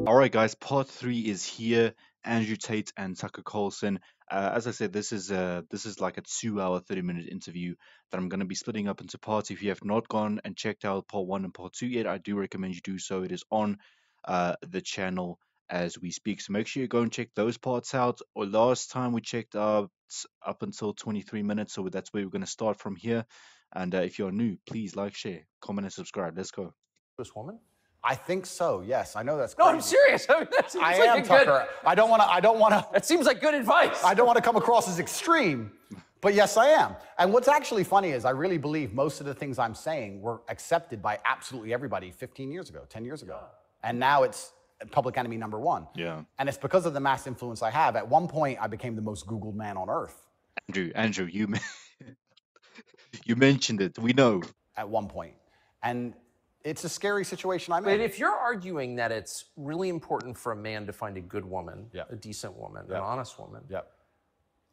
All right, guys, part three is here. Andrew Tate and Tucker Carlson. As I said, this is like a 2 hour, 30-minute interview that I'm going to be splitting up into parts. If you have not gone and checked out part one and part two yet, I do recommend you do so. It is on the channel as we speak. So make sure you go and check those parts out. Or last time we checked up until 23 minutes, so that's where we're going to start from here. And if you're new, please like, share, comment, and subscribe. Let's go. This woman? I think so. Yes, I know that's No, crazy. I'm serious. I mean, that seems I like am, a Tucker. good. I don't want to. That seems like good advice. I don't want to come across as extreme, but yes, I am. And what's actually funny is I really believe most of the things I'm saying were accepted by absolutely everybody 15 years ago, 10 years ago, and now it's public enemy number one. Yeah. And it's because of the mass influence I have. At one point, I became the most Googled man on earth. Andrew, you mentioned it. We know. At one point, and it's a scary situation I'm But in. if you're arguing that it's really important for a man to find a good woman, Yep. a decent woman, Yep. an honest woman, Yep.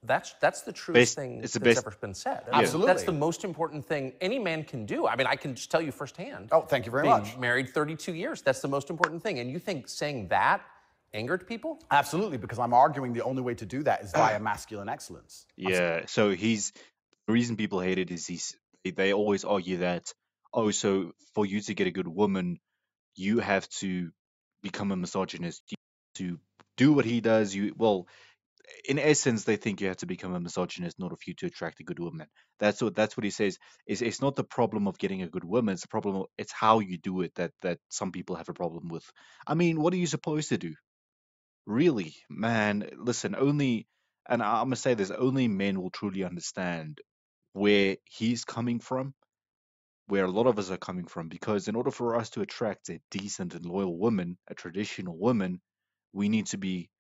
that's the truest thing it's the that's best- ever been said. Absolutely. That's the most important thing any man can do. I mean, I can just tell you firsthand. Oh, thank you very Being much. married 32 years, that's the most important thing. And you think saying that angered people? Absolutely, because I'm arguing the only way to do that is via masculine excellence. Yeah. So the reason people hate it is they always argue that, oh, so for you to get a good woman, you have to become a misogynist. You have to do what he does. In essence, they think you have to become a misogynist in order for you to attract a good woman. That's what he says. It's not the problem of getting a good woman. It's the problem. It's how you do it that some people have a problem with. I mean, what are you supposed to do? Really, man, listen, and I'm gonna say this, only men will truly understand where he's coming from, where a lot of us are coming from, because in order for us to attract a decent and loyal woman, a traditional woman, we need to be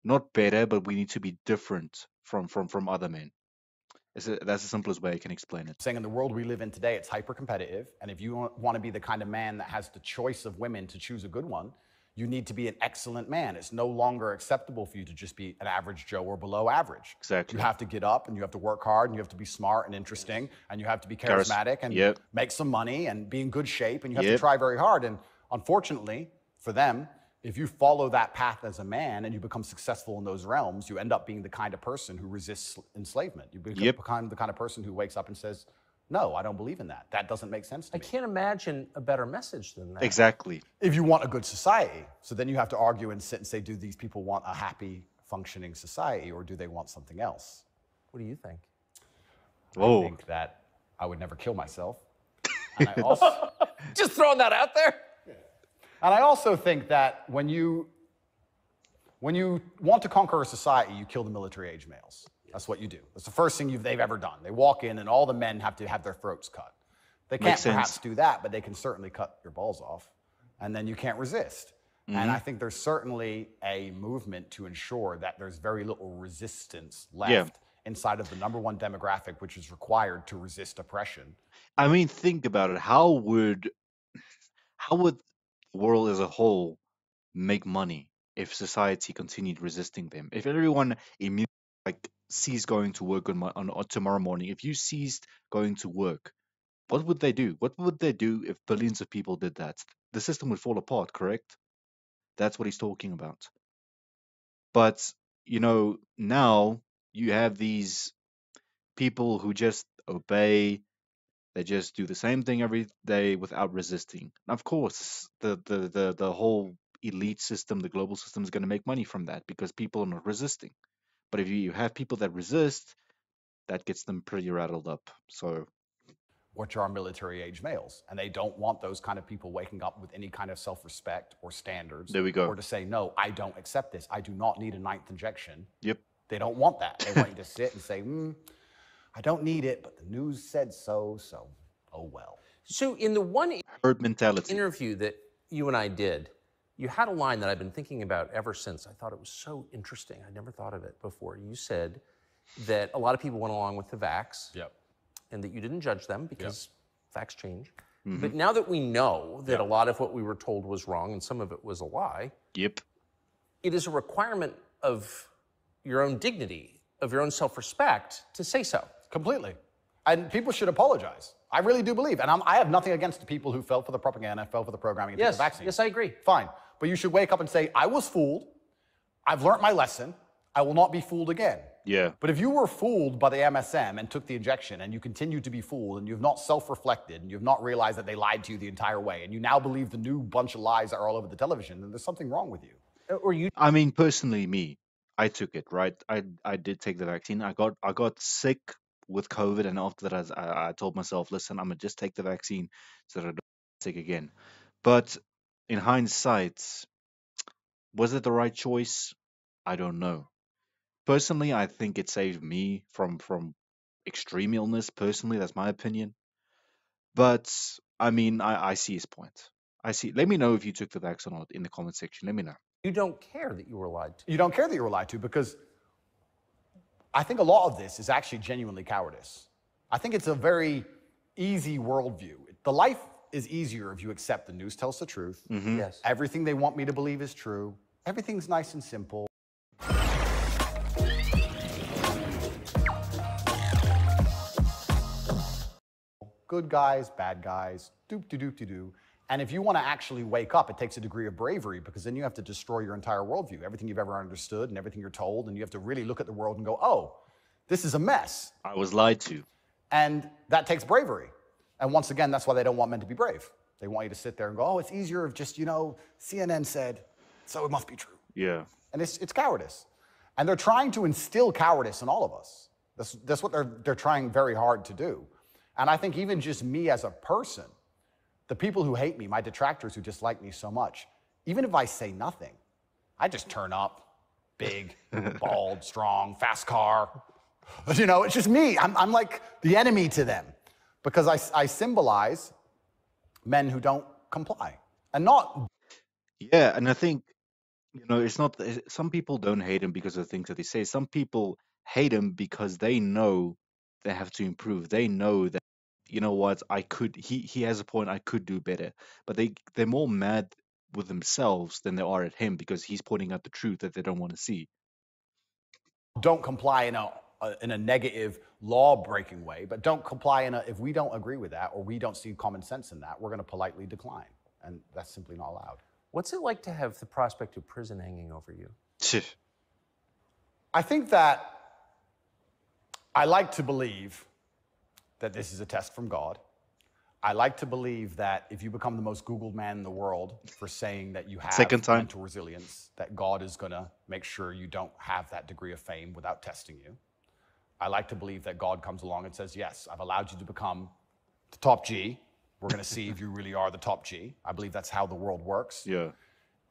not better, but we need to be different from other men. That's the simplest way I can explain it. Saying in the world we live in today, it's hyper competitive. And if you want to be the kind of man that has the choice of women to choose a good one, you need to be an excellent man. It's no longer acceptable for you to just be an average Joe or below average. Exactly. You have to get up and you have to work hard and you have to be smart and interesting and you have to be charismatic and Yep. make some money and be in good shape and you have to Yep. try very hard. And unfortunately for them, if you follow that path as a man and you become successful in those realms, you end up being the kind of person who resists enslavement. You become Yep. the kind of person who wakes up and says, no, I don't believe in that. That doesn't make sense to I me. can't imagine a better message than that. Exactly. If you want a good society, so then you have to argue and sit and say, do these people want a happy, functioning society or do they want something else? What do you think? I Whoa. think that I would never kill myself. And I also, Just throwing that out there. and I also think that when you want to conquer a society, you kill the military-age males. That's what you do. That's the first thing they've ever done. They walk in and all the men have to have their throats cut. They can't Makes sense. perhaps do that, but they can certainly cut your balls off. And then you can't resist. And I think there's certainly a movement to ensure that there's very little resistance left inside of the number one demographic, which is required to resist oppression. I mean, think about it. How would the world as a whole make money if society continued resisting them? If everyone immediately ceased going to work on tomorrow morning, if you ceased going to work, what would they do? What would they do if billions of people did that? The system would fall apart, correct? That's what he's talking about. But now you have these people who just obey. They just do the same thing every day without resisting. And of course, the whole elite system, the global system, is going to make money from that because people are not resisting. But if you have people that resist, that gets them pretty rattled up. So Which are military-age males. And they don't want those kind of people waking up with any kind of self-respect or standards. There we go. Or to say, no, I don't accept this. I do not need a ninth injection. yep, They don't want that. They want you to sit and say, I don't need it, but the news said so, so oh well. So in the one herd mentality. interview that you and I did, you had a line that I've been thinking about ever since. I thought it was so interesting. I never thought of it before. You said that a lot of people went along with the vax Yep. and that you didn't judge them because facts change. Mm-hmm. But now that we know that a lot of what we were told was wrong and some of it was a lie, Yep. it is a requirement of your own dignity, of your own self-respect to say so. Completely. And people should apologize. I really do believe. And I have nothing against the people who fell for the propaganda, fell for the programming, and took Yes, the vaccine. yes, I agree. Fine. But you should wake up and say, I was fooled. I've learned my lesson. I will not be fooled again. Yeah. But if you were fooled by the MSM and took the injection and you continue to be fooled and you've not self-reflected and you've not realized that they lied to you the entire way and you now believe the new bunch of lies that are all over the television, then there's something wrong with you. Or you I mean, personally, me, I took it, right? I did take the vaccine. I got sick with COVID, and after that, I told myself, listen, I'm gonna just take the vaccine so that I don't get sick again. But in hindsight, was it the right choice? I don't know. Personally, I think it saved me from extreme illness. Personally, that's my opinion. But I mean, I see his point. I see. Let me know if you took the vaccine or not in the comment section. Let me know. you don't care that you were lied to. You don't care that you were lied to because I think a lot of this is actually genuinely cowardice. I think it's a very easy worldview. The life is easier if you accept the news tells the truth. Yes. Everything they want me to believe is true. Everything's nice and simple. Good guys, bad guys, doop-de-doop-de-doo. And if you want to actually wake up, it takes a degree of bravery because then you have to destroy your entire worldview, everything you've ever understood and everything you're told, and you have to really look at the world and go, oh, this is a mess. I was lied to. And that takes bravery. And once again, that's why they don't want men to be brave. They want you to sit there and go, oh, it's easier if just, CNN said, so it must be true. Yeah. And it's cowardice. And they're trying to instill cowardice in all of us. That's what they're trying very hard to do. And I think even just me as a person, the people who hate me, my detractors who dislike me so much, even if I say nothing, I just turn up, big, bald, strong, fast car. It's just me. I'm like the enemy to them because I symbolize men who don't comply and not. Yeah, and I think, it's not, some people don't hate him because of the things that they say. Some people hate him because they know they have to improve. They know that, you know what, he has a point, I could do better. But they're more mad with themselves than they are at him because he's pointing out the truth that they don't want to see. Don't comply in a negative law-breaking way, but don't comply if we don't agree with that or we don't see common sense in that, we're going to politely decline. And that's simply not allowed. What's it like to have the prospect of prison hanging over you? I think that I like to believe that this is a test from God. I like to believe that if you become the most Googled man in the world for saying that you have mental resilience, that God is going to make sure you don't have that degree of fame without testing you. I like to believe that God comes along and says, yes, I've allowed you to become the top G. We're going to see if you really are the top G. I believe that's how the world works. Yeah.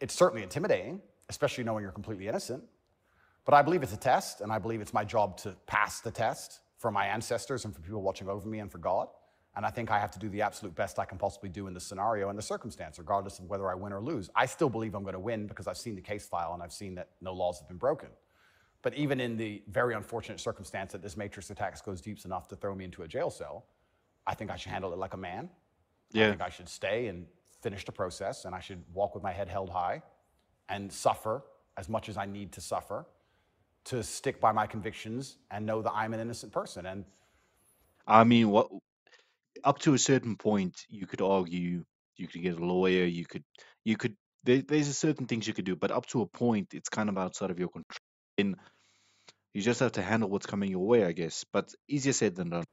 It's certainly intimidating, especially knowing you're completely innocent. But I believe it's a test, and I believe it's my job to pass the test for my ancestors and for people watching over me and for God. And I think I have to do the absolute best I can possibly do in the scenario and the circumstance, regardless of whether I win or lose. I still believe I'm going to win because I've seen the case file and I've seen that no laws have been broken. But even in the very unfortunate circumstance that this matrix attack goes deep enough to throw me into a jail cell, I think I should handle it like a man. Yeah. I think I should stay and finish the process, and I should walk with my head held high and suffer as much as I need to suffer to stick by my convictions and know that I'm an innocent person. And I mean, up to a certain point, you could argue, you could get a lawyer, there's certain things you could do, but up to a point, it's kind of outside of your control. And you just have to handle what's coming your way, I guess. But easier said than done.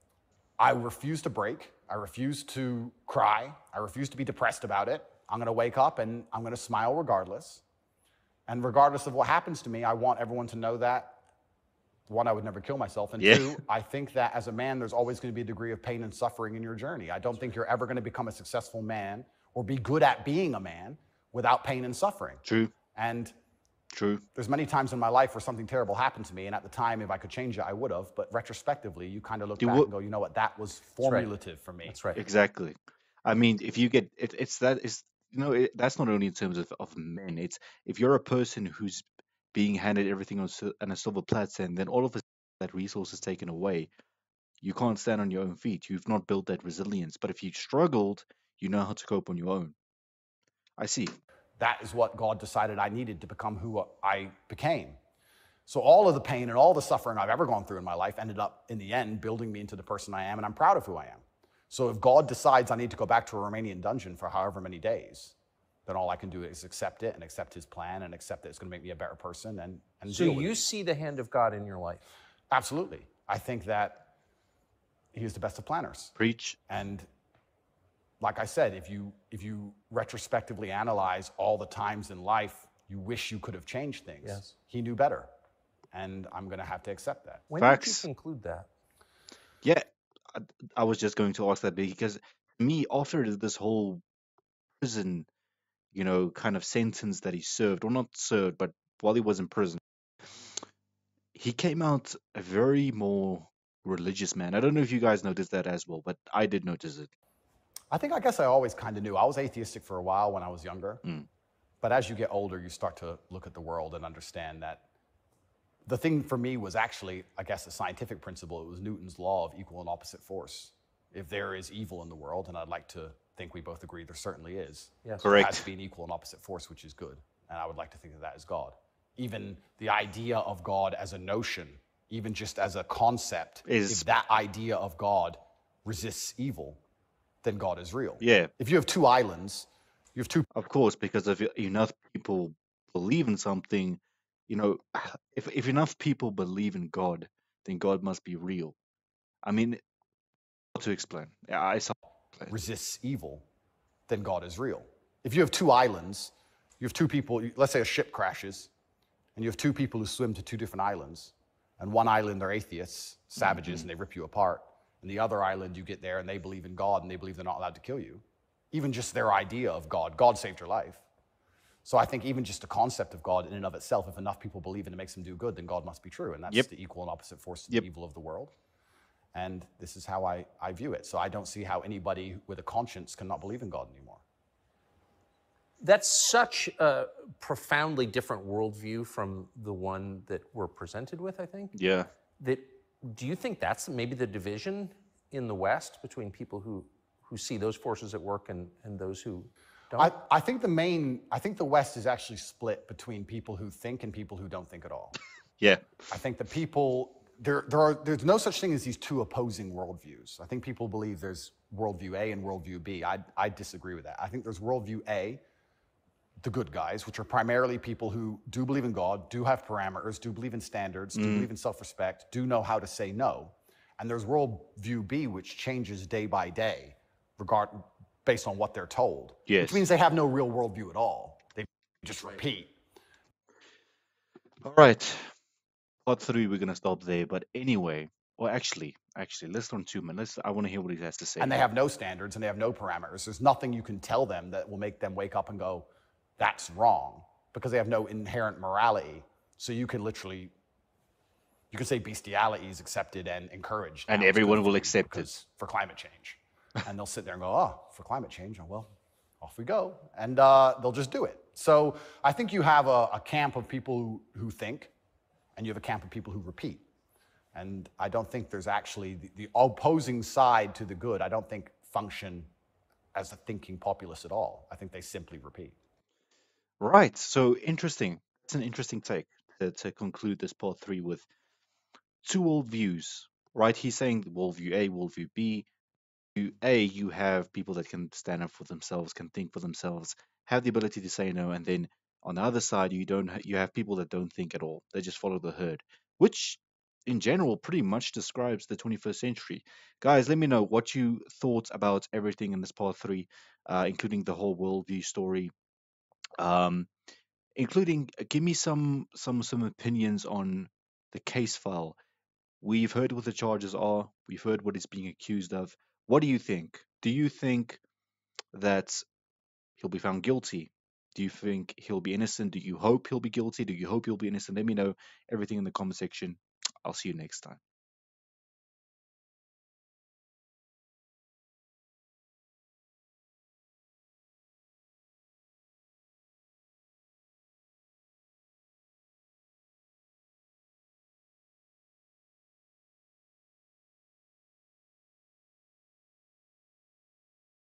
I refuse to break. I refuse to cry. I refuse to be depressed about it. I'm going to wake up and I'm going to smile regardless. And regardless of what happens to me, I want everyone to know that, one, I would never kill myself. And two, I think that as a man, there's always going to be a degree of pain and suffering in your journey. I don't think you're ever going to become a successful man or be good at being a man without pain and suffering. True. And True. there's many times in my life where something terrible happened to me, and at the time, if I could change it, I would have. But retrospectively, you kind of look back and go, you know what, that was formulative for me. That's right. Exactly. I mean, if you get that's not only in terms of men. It's if you're a person who's being handed everything on a silver platter, and then all of a sudden that resource is taken away, you can't stand on your own feet. You've not built that resilience. But if you struggled, you know how to cope on your own. I see. That is what God decided I needed to become who I became. So all of the pain and all the suffering I've ever gone through in my life ended up, in the end, building me into the person I am, and I'm proud of who I am. So if God decides I need to go back to a Romanian dungeon for however many days, then all I can do is accept it and accept his plan and accept that it's going to make me a better person and So deal with you it. see the hand of God in your life? Absolutely. I think that he is the best of planners. Preach. And like I said, if you retrospectively analyze all the times in life you wish you could have changed things, Yes. he knew better. And I'm going to have to accept that. When did you Facts. conclude that? Yeah, I was just going to ask that because me, after this whole prison, kind of sentence that he served, or not served, but while he was in prison, he came out a very more religious man. I don't know if you guys noticed that as well, but I did notice it. I guess I always kind of knew. I was atheistic for a while when I was younger. But as you get older, you start to look at the world and understand that the thing for me was actually, I guess, a scientific principle. It was Newton's law of equal and opposite force. If there is evil in the world, and I'd like to think we both agree there certainly is, Yes. there has Correct. to be an equal and opposite force, which is good. And I would like to think that that is God. Even the idea of God as a notion, even just as a concept, if that idea of God resists evil, then God is real. Yeah, If you have two islands, you have two. of course, because if enough people believe in something, if enough people believe in God, then God must be real. I mean, how to explain? Yeah, I saw. Resists evil, then God is real. If you have two islands, you have two people, let's say a ship crashes, and you have two people who swim to two different islands, and one island they're atheists, savages, and they rip you apart, and the other island you get there and they believe in God and they believe they're not allowed to kill you. Even just their idea of God saved your life. So I think even just the concept of God in and of itself, if enough people believe and it makes them do good, then God must be true, and that's the equal and opposite force to the evil of the world. And this is how I view it. So I don't see how anybody with a conscience cannot believe in God anymore. That's such a profoundly different worldview from the one that we're presented with, I think. Yeah. Do you think that's maybe the division in the West between people who see those forces at work and those who don't? I think the West is actually split between people who think and people who don't think at all. Yeah. I think the people, there's no such thing as these two opposing worldviews. I think people believe there's worldview A and worldview B. I disagree with that. I think there's worldview A, the good guys, which are primarily people who do believe in God, do have parameters, do believe in standards, do believe in self-respect, do know how to say no. And there's worldview B, which changes day by day, based on what they're told. Yes. Which means they have no real worldview at all. They just repeat. All right. Part 3, we're gonna stop there. But anyway, well, actually, let's run 2 minutes. I want to hear what he has to say. And they have no standards and they have no parameters. There's nothing you can tell them that will make them wake up and go, that's wrong, because they have no inherent morality. So you can say bestiality is accepted and encouraged. And now. It's everyone good will for you accept because for climate change. And they'll sit there and go, oh, for climate change, oh, well, off we go. And they'll just do it. So I think you have a camp of people who think, and you have a camp of people who repeat. And I don't think there's actually the opposing side to the good, I don't think function as a thinking populace at all. I think they simply repeat. Right. So interesting. It's an interesting take to conclude this part 3 with 2 worldviews. Right? He's saying worldview A, worldview B. You have people that can stand up for themselves, can think for themselves, have the ability to say no, and then on the other side, you have people that don't think at all. They just follow the herd, which in general pretty much describes the 21st century. Guys, let me know what you thought about everything in this part 3, including the whole worldview story. Including give me some opinions on the case file. We've heard what the charges are. We've heard what he's being accused of. What do you think? Do you think that he'll be found guilty? Do you think he'll be innocent? Do you hope he'll be guilty? Do you hope he'll be innocent? Let me know everything in the comment section. I'll see you next time.